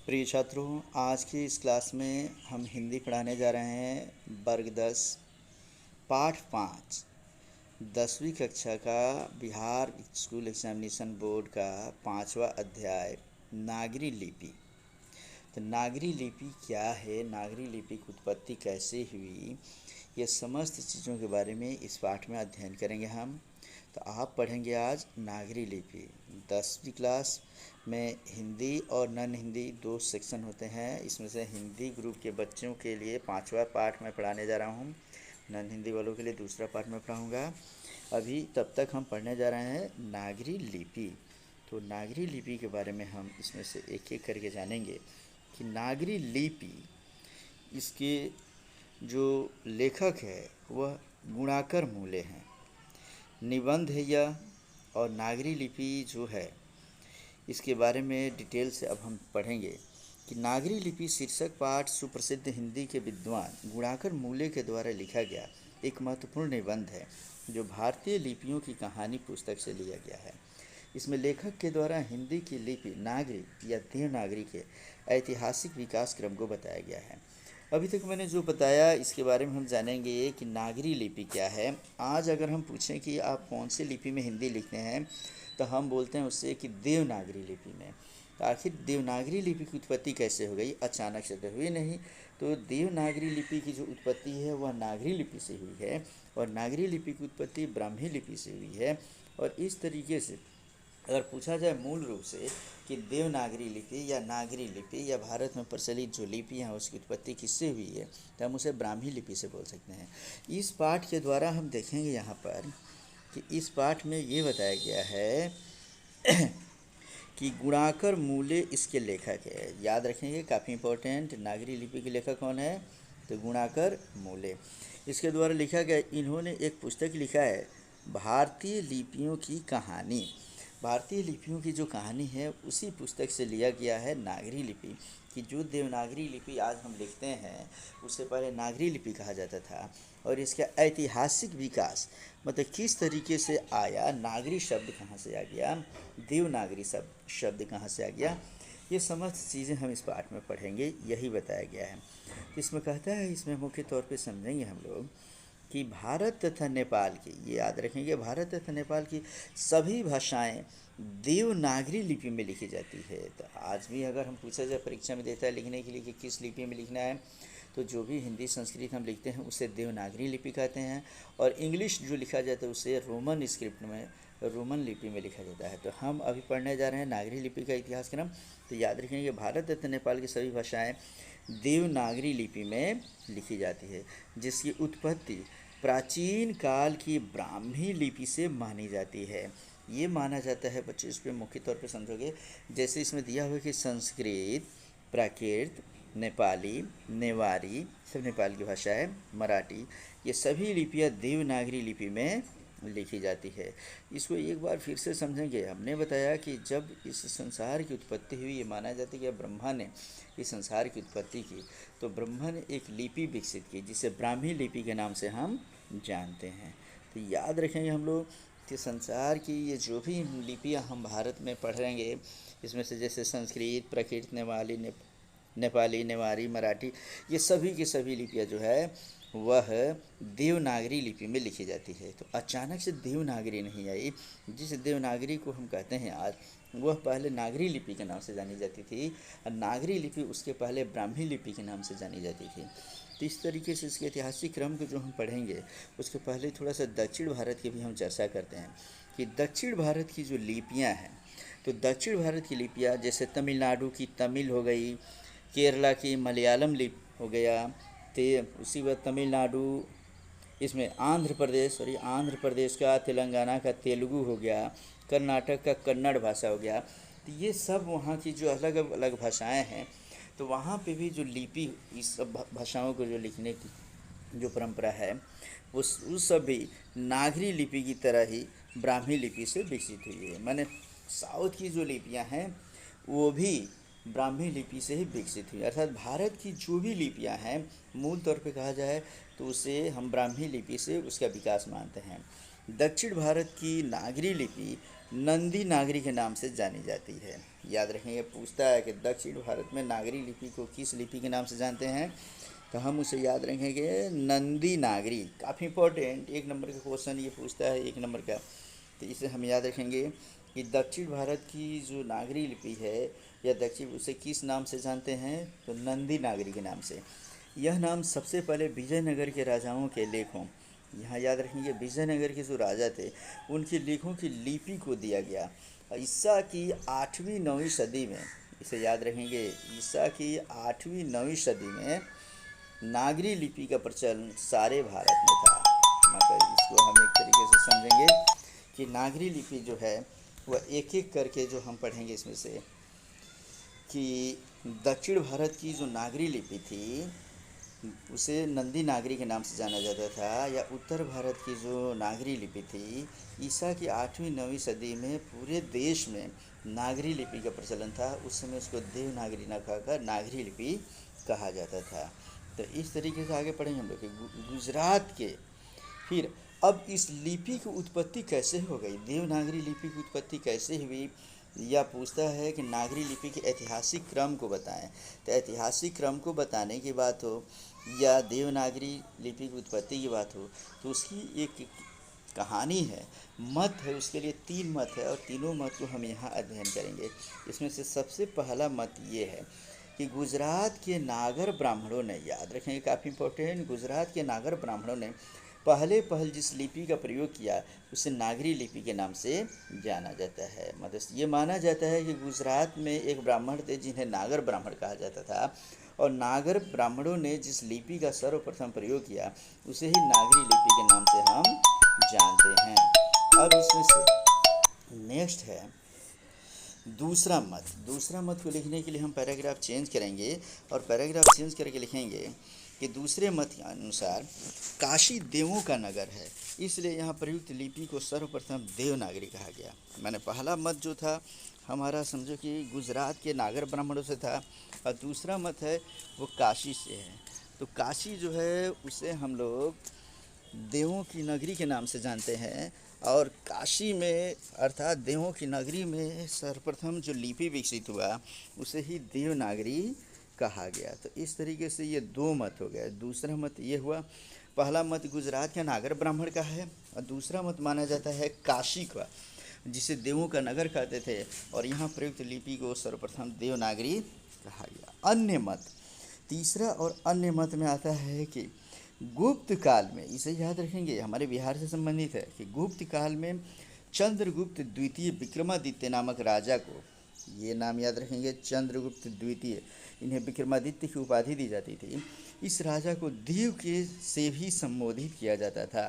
प्रिय छात्रों, आज की इस क्लास में हम हिंदी पढ़ाने जा रहे हैं। वर्ग 10 पाठ 5 10वीं कक्षा का बिहार स्कूल एग्जामिनेशन बोर्ड का 5वां अध्याय नागरी लिपि। तो नागरी लिपि क्या है, नागरी लिपि की उत्पत्ति कैसे हुई, ये समस्त चीज़ों के बारे में इस पाठ में अध्ययन करेंगे हम। तो आप पढ़ेंगे आज नागरी लिपि। 10वीं क्लास में हिंदी और नॉन हिंदी दो सेक्शन होते हैं। इसमें से हिंदी ग्रुप के बच्चों के लिए 5वां पाठ मैं पढ़ाने जा रहा हूँ, नॉन हिंदी वालों के लिए दूसरा पाठ मैं पढ़ाऊँगा। अभी तब तक हम पढ़ने जा रहे हैं नागरी लिपि। तो नागरी लिपि के बारे में हम इसमें से एक एक करके जानेंगे कि नागरी लिपि, इसके जो लेखक है वह गुणाकर मूले हैं। निबंध है यह। और नागरी लिपि जो है इसके बारे में डिटेल से अब हम पढ़ेंगे कि नागरी लिपि शीर्षक पाठ सुप्रसिद्ध हिंदी के विद्वान गुणाकर मूले के द्वारा लिखा गया एक महत्वपूर्ण निबंध है जो भारतीय लिपियों की कहानी पुस्तक से लिया गया है। इसमें लेखक के द्वारा हिंदी की लिपि नागरी या देवनागरी के ऐतिहासिक विकास क्रम को बताया गया है। अभी तक मैंने जो बताया इसके बारे में हम जानेंगे कि नागरी लिपि क्या है। आज अगर हम पूछें कि आप कौन सी लिपि में हिंदी लिखते हैं तो हम बोलते हैं उससे कि देवनागरी लिपि में। तो आखिर देवनागरी लिपि की उत्पत्ति कैसे हो गई? अचानक से तो हुई नहीं। तो देवनागरी लिपि की जो उत्पत्ति है वह नागरी लिपि से हुई है और नागरी लिपि की उत्पत्ति ब्राह्मी लिपि से हुई है। और इस तरीके से अगर पूछा जाए मूल रूप से कि देवनागरी लिपि या नागरी लिपि या भारत में प्रचलित जो लिपि हैं उसकी उत्पत्ति किससे हुई है, तो हम उसे ब्राह्मी लिपि से बोल सकते हैं। इस पाठ के द्वारा हम देखेंगे यहाँ पर कि इस पाठ में ये बताया गया है कि गुणाकर मूले इसके लेखक है। याद रखेंगे, काफ़ी इंपॉर्टेंट। नागरी लिपि के लेखक कौन है? तो गुणाकर मूले। इसके द्वारा लिखा गया, इन्होंने एक पुस्तक लिखा है भारतीय लिपियों की कहानी। भारतीय लिपियों की जो कहानी है उसी पुस्तक से लिया गया है नागरी लिपि। कि जो देवनागरी लिपि आज हम लिखते हैं उससे पहले नागरी लिपि कहा जाता था। और इसका ऐतिहासिक विकास मतलब किस तरीके से आया, नागरी शब्द कहाँ से आ गया, देवनागरी शब्द कहाँ से आ गया, ये समस्त चीज़ें हम इस पाठ में पढ़ेंगे, यही बताया गया है। इसमें कहता है, इसमें मुख्य तौर पे समझेंगे हम लोग कि भारत तथा नेपाल की, ये याद रखेंगे, भारत तथा नेपाल की सभी भाषाएं देवनागरी लिपि में लिखी जाती है। तो आज भी अगर हम पूछा जाए परीक्षा में देता है लिखने के लिए कि किस लिपि में लिखना है, तो जो भी हिंदी संस्कृत हम लिखते हैं उसे देवनागरी लिपि कहते हैं। और इंग्लिश जो लिखा जाता है उसे रोमन स्क्रिप्ट में, रोमन लिपि में लिखा जाता है। तो हम अभी पढ़ने जा रहे हैं नागरी लिपि का इतिहास क्रम। तो याद रखेंगे भारत तथा नेपाल की सभी भाषाएं देवनागरी लिपि में लिखी जाती है, जिसकी उत्पत्ति प्राचीन काल की ब्राह्मी लिपि से मानी जाती है। ये माना जाता है बच्चों, इस पर मुख्य तौर पे समझोगे। जैसे इसमें दिया हुआ कि संस्कृत, प्राकृत, नेपाली, नेवारी, सब नेपाल की भाषा है, मराठी, ये सभी लिपियाँ देवनागरी लिपि में लिखी जाती है। इसको एक बार फिर से समझेंगे। हमने बताया कि जब इस संसार की उत्पत्ति हुई, ये माना जाता है कि ब्रह्मा ने इस संसार की उत्पत्ति की, तो ब्रह्मा ने एक लिपि विकसित की जिसे ब्राह्मी लिपि के नाम से हम जानते हैं। तो याद रखेंगे हम लोग कि संसार की ये जो भी लिपियाँ हम भारत में पढ़ेंगे, इसमें से जैसे संस्कृत, प्राकृत, नेपाली, नेवारी, मराठी, ये सभी की सभी लिपियाँ जो है वह देवनागरी लिपि में लिखी जाती है। तो अचानक से देवनागरी नहीं आई। जिस देवनागरी को हम कहते हैं आज, वह पहले नागरी लिपि के नाम से जानी जाती थी और नागरी लिपि उसके पहले ब्राह्मी लिपि के नाम से जानी जाती थी। तो इस तरीके से इसके ऐतिहासिक क्रम को जो हम पढ़ेंगे उसके पहले थोड़ा सा दक्षिण भारत की भी हम चर्चा करते हैं कि दक्षिण भारत की जो लिपियाँ हैं, तो दक्षिण भारत की लिपियाँ जैसे तमिलनाडु की तमिल हो गई, केरला की मलयालम लिपि हो गया, उसी बाद तमिलनाडु, इसमें आंध्र प्रदेश का, तेलंगाना का तेलुगु हो गया, कर्नाटक का कन्नड़ भाषा हो गया। तो ये सब वहाँ की जो अलग अलग भाषाएं हैं, तो वहाँ पे भी जो लिपि, इस सब भाषाओं को जो लिखने की जो परंपरा है उस सब भी नागरी लिपि की तरह ही ब्राह्मी लिपि से विकसित हुई है। माने साउथ की जो लिपियाँ हैं वो भी ब्राह्मी लिपि से ही विकसित हुई। अर्थात भारत की जो भी लिपियाँ हैं मूल तौर पे कहा जाए तो उसे हम ब्राह्मी लिपि से उसका विकास मानते हैं। दक्षिण भारत की नागरी लिपि नंदी नागरी के नाम से जानी जाती है। याद रखेंगे, पूछता है कि दक्षिण भारत में नागरी लिपि को किस लिपि के नाम से जानते हैं, तो हम उसे याद रखेंगे नंदी नागरी। काफ़ी इंपॉर्टेंट 1 नंबर का क्वेश्चन ये पूछता है, 1 नंबर का। तो इसे हम याद रखेंगे कि दक्षिण भारत की जो नागरी लिपि है या दक्षिण, उसे किस नाम से जानते हैं, तो नंदी नागरी के नाम से। यह नाम सबसे पहले विजयनगर के राजाओं के लेखों, यहाँ याद रखेंगे विजयनगर के जो राजा थे उनके लेखों की लिपि को दिया गया। ईसा की 8वीं-9वीं सदी में, इसे याद रखेंगे, ईसा की 8वीं-9वीं सदी में नागरी लिपि का प्रचलन सारे भारत में था। मतलब इसको हम एक तरीके से समझेंगे कि नागरी लिपि जो है वह एक एक करके जो हम पढ़ेंगे इसमें से, कि दक्षिण भारत की जो नागरी लिपि थी उसे नंदी नागरी के नाम से जाना जाता था, या उत्तर भारत की जो नागरी लिपि थी ईसा की 8वीं-9वीं सदी में पूरे देश में नागरी लिपि का प्रचलन था। उस समय उसको देवनागरी न कहकर नागरी लिपि कहा जाता था। तो इस तरीके से आगे पढ़ेंगे हम लोग कि गुजरात के, फिर अब इस लिपि की उत्पत्ति कैसे हो गई, देवनागरी लिपि की उत्पत्ति कैसे हुई, या पूछता है कि नागरी लिपि के ऐतिहासिक क्रम को बताएं। तो ऐतिहासिक क्रम को बताने की बात हो या देवनागरी लिपि की उत्पत्ति की बात हो, तो उसकी एक कहानी है, मत है, उसके लिए 3 मत है और तीनों मत को हम यहाँ अध्ययन करेंगे। इसमें से सबसे पहला मत ये है कि गुजरात के नागर ब्राह्मणों ने, याद रखेंगे काफ़ी इंपॉर्टेंट, गुजरात के नागर ब्राह्मणों ने पहल जिस लिपि का प्रयोग किया उसे नागरी लिपि के नाम से जाना जाता है। मतलब ये माना जाता है कि गुजरात में एक ब्राह्मण थे जिन्हें नागर ब्राह्मण कहा जाता था, और नागर ब्राह्मणों ने जिस लिपि का सर्वप्रथम प्रयोग किया उसे ही नागरी लिपि के नाम से हम जानते हैं। अब इसमें से नेक्स्ट है दूसरा मत। दूसरा मत को लिखने के लिए हम पैराग्राफ चेंज करेंगे और पैराग्राफ चेंज करके लिखेंगे कि दूसरे मत के अनुसार काशी देवों का नगर है, इसलिए यहाँ प्रयुक्त लिपि को सर्वप्रथम देवनागरी कहा गया। मैंने पहला मत जो था हमारा, समझो कि गुजरात के नागर ब्राह्मणों से था, और दूसरा मत है वो काशी से है। तो काशी जो है उसे हम लोग देवों की नगरी के नाम से जानते हैं, और काशी में अर्थात देवों की नगरी में सर्वप्रथम जो लिपि विकसित हुआ उसे ही देवनागरी कहा गया। तो इस तरीके से ये 2 मत हो गए। दूसरा मत ये हुआ, पहला मत गुजरात का नागर ब्राह्मण का है और दूसरा मत माना जाता है काशी का, जिसे देवों का नगर कहते थे, और यहाँ प्रयुक्त लिपि को सर्वप्रथम देवनागरी कहा गया। अन्य मत, तीसरा और अन्य मत में आता है कि गुप्त काल में, इसे याद रखेंगे हमारे बिहार से संबंधित है, कि गुप्त काल में चंद्रगुप्त द्वितीय विक्रमादित्य नामक राजा को, ये नाम याद रखेंगे चंद्रगुप्त द्वितीय, इन्हें विक्रमादित्य की उपाधि दी जाती थी। इस राजा को देव के से भी संबोधित किया जाता था।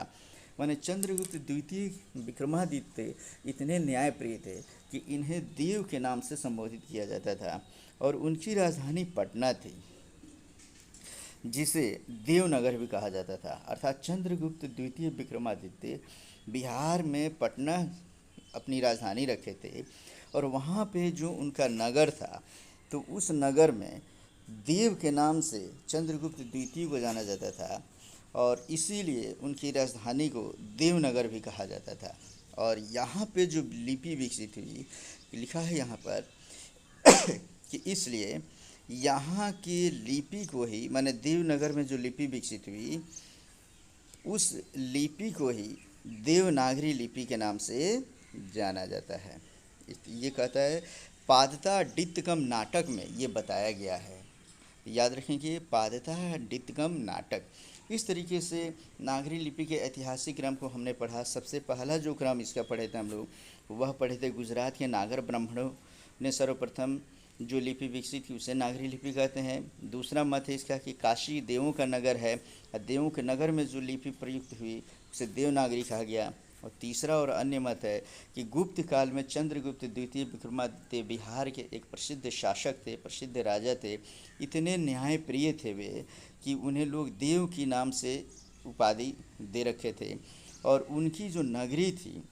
माने चंद्रगुप्त द्वितीय विक्रमादित्य इतने न्यायप्रिय थे कि इन्हें देव के नाम से संबोधित किया जाता था, और उनकी राजधानी पटना थी जिसे देवनगर भी कहा जाता था। अर्थात चंद्रगुप्त द्वितीय विक्रमादित्य बिहार में पटना अपनी राजधानी रखे थे, और वहाँ पे जो उनका नगर था तो उस नगर में देव के नाम से चंद्रगुप्त द्वितीय को जाना जाता था, और इसीलिए उनकी राजधानी को देवनगर भी कहा जाता था। और यहाँ पे जो लिपि विकसित हुई, लिखा है यहाँ पर कि इसलिए यहाँ की लिपि को ही, माने देवनगर में जो लिपि विकसित हुई उस लिपि को ही देवनागरी लिपि के नाम से जाना जाता है। ये कहता है पादता डित्तकम नाटक में ये बताया गया है। याद रखें कि पादता डित्तकम नाटक, इस तरीके से नागरी लिपि के ऐतिहासिक क्रम को हमने पढ़ा। सबसे पहला जो क्रम इसका पढ़े थे हम लोग, वह पढ़े थे गुजरात के नागर ब्राह्मणों ने सर्वप्रथम जो लिपि विकसित की उसे नागरी लिपि कहते हैं। दूसरा मत है इसका कि काशी देवों का नगर है, और देवों के नगर में जो लिपि प्रयुक्त हुई उसे देवनागरी कहा गया। और तीसरा और अन्य मत है कि गुप्त काल में चंद्रगुप्त द्वितीय विक्रमादित्य बिहार के एक प्रसिद्ध शासक थे, प्रसिद्ध राजा थे। इतने न्यायप्रिय थे वे कि उन्हें लोग देव की नाम से उपाधि दे रखे थे, और उनकी जो नगरी थी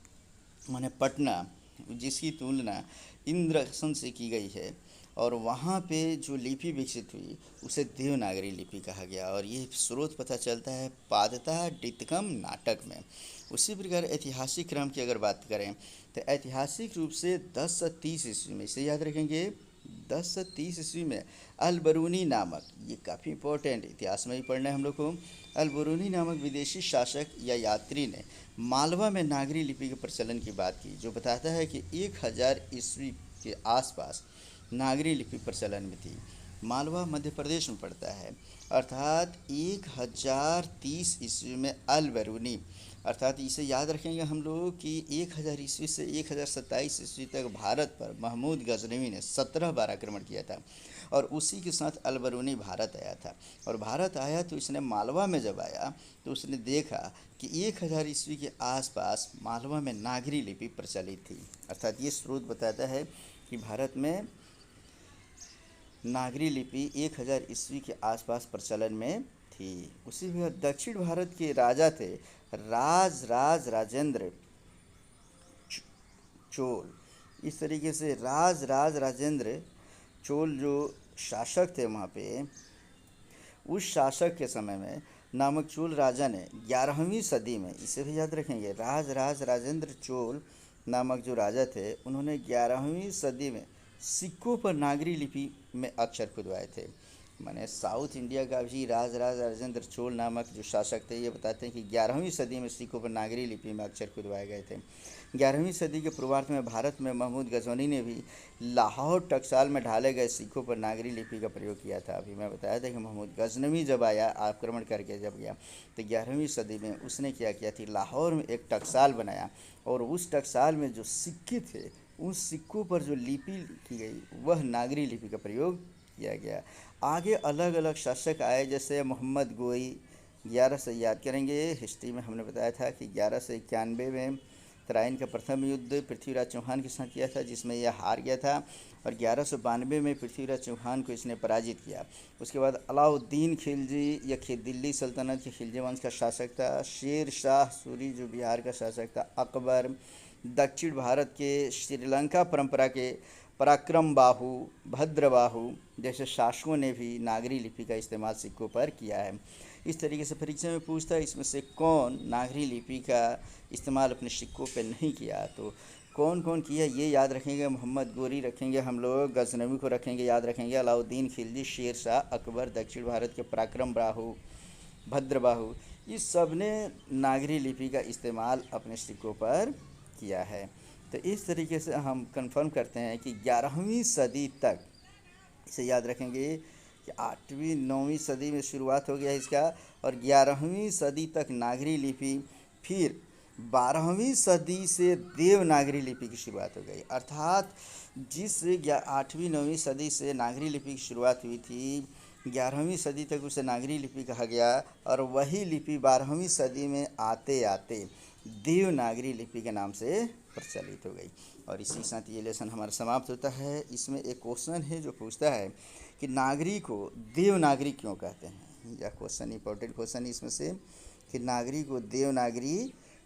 माने पटना, जिसकी तुलना इंद्रसन से की गई है, और वहाँ पे जो लिपि विकसित हुई उसे देवनागरी लिपि कहा गया। और ये स्रोत पता चलता है पादता डितकम नाटक में। उसी प्रकार ऐतिहासिक क्रम की अगर बात करें तो ऐतिहासिक रूप से 1030 ईस्वी में, इसे याद रखेंगे, 1030 ईस्वी में अल-बरूनी नामक, ये काफ़ी इंपॉर्टेंट, इतिहास में भी पढ़ना है हम लोग को, अल-बरूनी नामक विदेशी शासक या यात्री ने मालवा में नागरी लिपि के प्रचलन की बात की, जो बताता है कि 1000 ईस्वी के आसपास नागरी लिपि प्रचलन में थी। मालवा मध्य प्रदेश में पड़ता है। अर्थात 1030 ईस्वी में अल-बरूनी, अर्थात इसे याद रखेंगे हम लोग कि 1000 ईस्वी से 1027 ईस्वी तक भारत पर महमूद गजनवी ने 17 बार आक्रमण किया था। और उसी के साथ अल-बरूनी भारत आया था। और भारत आया तो इसने मालवा में जब आया तो उसने देखा कि 1000 ईस्वी के आसपास मालवा में नागरी लिपि प्रचलित थी। अर्थात ये स्रोत बताता है कि भारत में नागरी लिपि 1000 ईस्वी के आसपास प्रचलन में थी। उसी में दक्षिण भारत के राजा थे राजेंद्र चोल। इस तरीके से राजेंद्र चोल जो शासक थे वहाँ पे, उस शासक के समय में नामक चोल राजा ने 11वीं सदी में, इसे भी याद रखेंगे, राजेंद्र चोल नामक जो राजा थे उन्होंने 11वीं सदी में सिक्कों पर नागरी लिपि में अक्षर खुदवाए थे। माने साउथ इंडिया का भी राजेंद्र चोल नामक जो शासक थे, ये बताते हैं कि 11वीं सदी में सिक्कों पर नागरी लिपि में अक्षर खुदवाए गए थे। 11वीं सदी के पूर्वार्ध में भारत में महमूद गजनवी ने भी लाहौर टकसाल में ढाले गए सिक्कों पर नागरी लिपि का प्रयोग किया था। अभी मैं बताया था कि महमूद गजनवी जब आया, आक्रमण करके जब गया, तो 11वीं सदी में उसने क्या किया थी, लाहौर में एक टकसाल बनाया और उस टकसाल में जो सिक्के थे उन सिक्कों पर जो लिपि की गई वह नागरी लिपि का प्रयोग किया गया। आगे अलग अलग शासक आए, जैसे मोहम्मद गोई, 1100, याद करेंगे हिस्ट्री में हमने बताया था कि 1191 में तराइन का प्रथम युद्ध पृथ्वीराज चौहान के साथ किया था, जिसमें यह हार गया था। और 1192 में पृथ्वीराज चौहान को इसने पराजित किया। उसके बाद अलाउद्दीन खिलजी, यह दिल्ली सल्तनत के खिलजी वंश का शासक था। शेर शाह सूरी जो बिहार का शासक था। अकबर, दक्षिण भारत के श्रीलंका परंपरा के पराक्रम बाहु, भद्रबाहु जैसे शासकों ने भी नागरी लिपि का इस्तेमाल सिक्कों पर किया है। इस तरीके से परीक्षा में पूछता है इसमें से कौन नागरी लिपि का इस्तेमाल अपने सिक्कों पर नहीं किया, तो कौन कौन किया ये याद रखेंगे। मोहम्मद गोरी रखेंगे हम लोग, गजनवी को रखेंगे, याद रखेंगे, अलाउद्दीन खिलजी, शेर शाह, अकबर, दक्षिण भारत के पराक्रम बाहु, भद्रबाहु, इस सब ने नागरी लिपि का इस्तेमाल अपने सिक्कों पर किया है। तो इस तरीके से हम कंफर्म करते हैं कि 11वीं सदी तक, इसे याद रखेंगे कि 8वीं 9वीं सदी में शुरुआत हो गया इसका, और 11वीं सदी तक नागरी लिपि, फिर 12वीं सदी से देवनागरी लिपि की शुरुआत हो गई। अर्थात जिस 8वीं 9वीं सदी से नागरी लिपि की शुरुआत हुई थी, 11वीं सदी तक उसे नागरी लिपि कहा गया, और वही लिपि 12वीं सदी में आते आते देवनागरी लिपि के नाम से प्रचलित हो गई। और इसी के साथ ये लेसन हमारा समाप्त होता है। इसमें एक क्वेश्चन है जो पूछता है कि नागरी को देवनागरी क्यों कहते हैं। यह क्वेश्चन इंपॉर्टेंट क्वेश्चन है इसमें से, कि नागरी को देवनागरी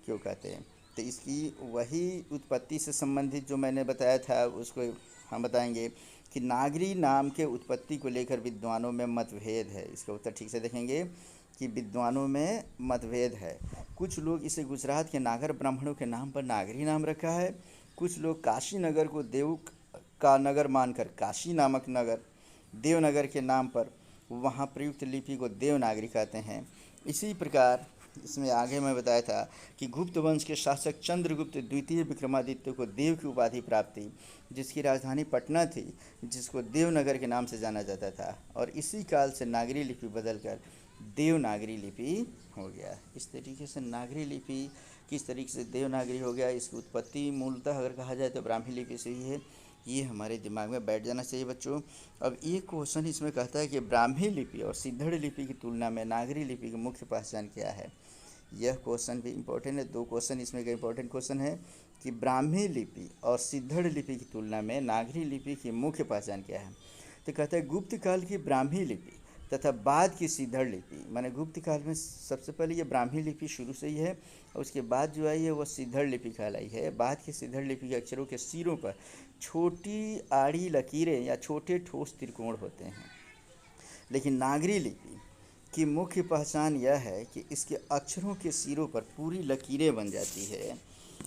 क्यों कहते हैं। तो इसकी वही उत्पत्ति से संबंधित जो मैंने बताया था उसको हम बताएंगे कि नागरी नाम के उत्पत्ति को लेकर विद्वानों में मतभेद है। इसका उत्तर ठीक से देखेंगे कि विद्वानों में मतभेद है। कुछ लोग इसे गुजरात के नागर ब्राह्मणों के नाम पर नागरी नाम रखा है। कुछ लोग काशी नगर को देव का नगर मानकर काशी नामक नगर देवनगर के नाम पर वहाँ प्रयुक्त लिपि को देवनागरी कहते हैं। इसी प्रकार इसमें आगे मैं बताया था कि गुप्त वंश के शासक चंद्रगुप्त द्वितीय विक्रमादित्य को देव की उपाधि प्राप्त थी, जिसकी राजधानी पटना थी, जिसको देवनगर के नाम से जाना जाता था। और इसी काल से नागरी लिपि बदलकर देवनागरी लिपि हो गया। इस तरीके से नागरी लिपि किस तरीके से देवनागरी हो गया, इसकी उत्पत्ति मूलतः अगर कहा जाए तो ब्राह्मी लिपि से ही है। ये हमारे दिमाग में बैठ जाना चाहिए बच्चों। अब एक क्वेश्चन इसमें कहता है कि ब्राह्मी लिपि और सिद्धड़ लिपि की तुलना में नागरी लिपि की मुख्य पहचान क्या है। यह क्वेश्चन भी इम्पोर्टेंट है। दो क्वेश्चन इसमें का इम्पोर्टेंट क्वेश्चन है कि ब्राह्मी लिपि और सिद्धड़ लिपि की तुलना में नागरी लिपि की मुख्य पहचान क्या है। तो कहता है गुप्त काल की ब्राह्मी लिपि तथा बाद की सिद्धड़ लिपि। माने गुप्त काल में सबसे पहले ये ब्राह्मी लिपि शुरू से ही है, और उसके बाद जो आई है वह सिद्धड़ लिपि कहलाई है। बाद की सिद्धड़ लिपि के अक्षरों के सिरों पर छोटी आड़ी लकीरें या छोटे ठोस त्रिकोण होते हैं। लेकिन नागरी लिपि की मुख्य पहचान यह है कि इसके अक्षरों के सिरों पर पूरी लकीरें बन जाती है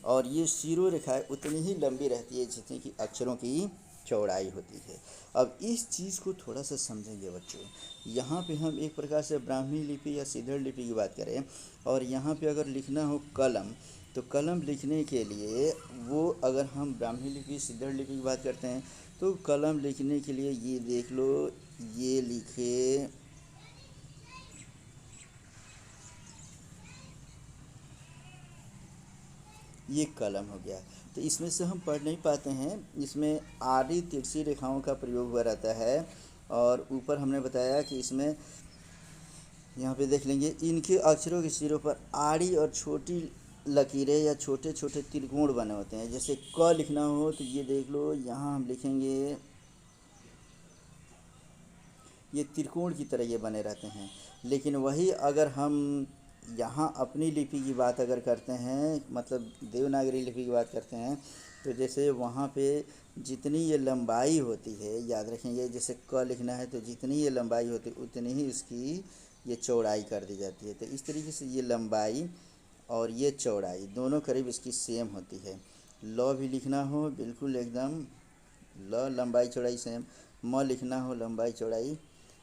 और ये सिरों रेखाएं उतनी ही लंबी रहती है जितनी कि अक्षरों की चौड़ाई होती है। अब इस चीज़ को थोड़ा सा समझेंगे बच्चों। यहाँ पे हम एक प्रकार से ब्राह्मी लिपि या सिद्धड़ लिपि की बात करें और यहाँ पे अगर लिखना हो कलम, तो कलम लिखने के लिए वो अगर हम ब्राह्मी लिपि सिद्धड़ लिपि की बात करते हैं तो कलम लिखने के लिए ये देख लो, ये लिखे, ये कलम हो गया। तो इसमें से हम पढ़ नहीं पाते हैं, इसमें आड़ी तिरछी रेखाओं का प्रयोग हुआ रहता है। और ऊपर हमने बताया कि इसमें यहाँ पे देख लेंगे इनके अक्षरों के सिरों पर आड़ी और छोटी लकीरें या छोटे छोटे त्रिकोण बने होते हैं। जैसे क लिखना हो तो ये देख लो, यहाँ हम लिखेंगे, ये त्रिकोण की तरह ये बने रहते हैं। लेकिन वही अगर हम यहाँ अपनी लिपि की बात अगर करते हैं, मतलब देवनागरी लिपि की बात करते हैं, तो जैसे वहाँ पे जितनी ये लंबाई होती है, याद रखेंगे, जैसे क लिखना है तो जितनी ये लंबाई होती है उतनी ही इसकी ये चौड़ाई कर दी जाती है। तो इस तरीके से ये लंबाई और ये चौड़ाई दोनों करीब इसकी सेम होती है। ल भी लिखना हो बिल्कुल एकदम ल लंबाई चौड़ाई सेम, म लिखना हो लंबाई चौड़ाई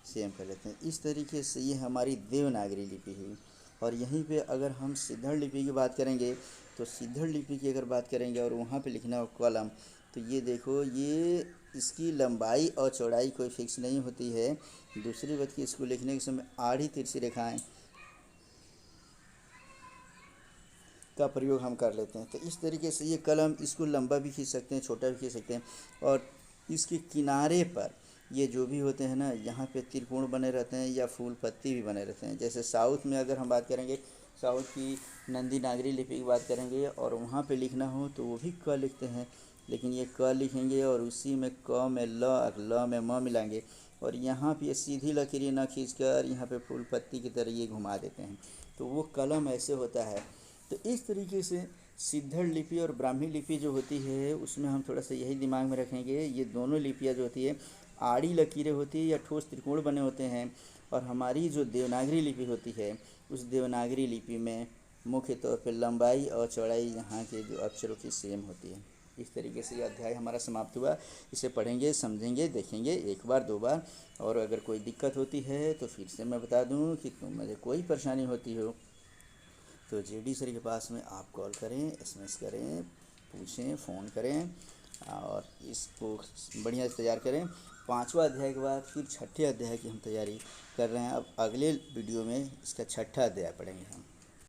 सेम कर लेते हैं। इस तरीके से ये हमारी देवनागरी लिपि हुई। और यहीं पे अगर हम सिद्धड़ लिपि की बात करेंगे तो सिद्धड़ लिपि की अगर बात करेंगे और वहाँ पे लिखना हो कलम, तो ये देखो, ये इसकी लंबाई और चौड़ाई कोई फिक्स नहीं होती है। दूसरी बात कि इसको लिखने के समय आड़ी तिरछी रेखाएं का प्रयोग हम कर लेते हैं। तो इस तरीके से ये कलम, इसको लंबा भी खींच सकते हैं, छोटा भी खींच सकते हैं। और इसके किनारे पर ये जो भी होते हैं ना, यहाँ पे त्रिकोण बने रहते हैं या फूल पत्ती भी बने रहते हैं। जैसे साउथ में अगर हम बात करेंगे, साउथ की नंदी नागरी लिपि की बात करेंगे और वहाँ पे लिखना हो तो वो भी क लिखते हैं। लेकिन ये क लिखेंगे और उसी में क में ल में म मिलाएंगे और यहाँ पे सीधी लकीरें ना खींचकर यहाँ पे फूल पत्ती की तरह ये घुमा देते हैं, तो वो कलम ऐसे होता है। तो इस तरीके से सिद्धड़ लिपि और ब्राह्मी लिपि जो होती है उसमें हम थोड़ा सा यही दिमाग में रखेंगे, ये दोनों लिपियाँ जो होती है आड़ी लकीरें होती है या ठोस त्रिकोण बने होते हैं। और हमारी जो देवनागरी लिपि होती है उस देवनागरी लिपि में मुख्य तौर पर लंबाई और चौड़ाई यहाँ के जो अक्षरों की सेम होती है। इस तरीके से ये अध्याय हमारा समाप्त हुआ। इसे पढ़ेंगे, समझेंगे, देखेंगे एक बार दो बार। और अगर कोई दिक्कत होती है तो फिर से मैं बता दूं कि मुझे कोई परेशानी होती हो तो जेडी सर के पास में आप कॉल करें, एसएमएस करें, पूछें, फ़ोन करें और इसको बढ़िया से तैयार करें। 5वां अध्याय के बाद फिर 6ठे अध्याय की हम तैयारी कर रहे हैं। अब अगले वीडियो में इसका 6ठा अध्याय पढ़ेंगे हम।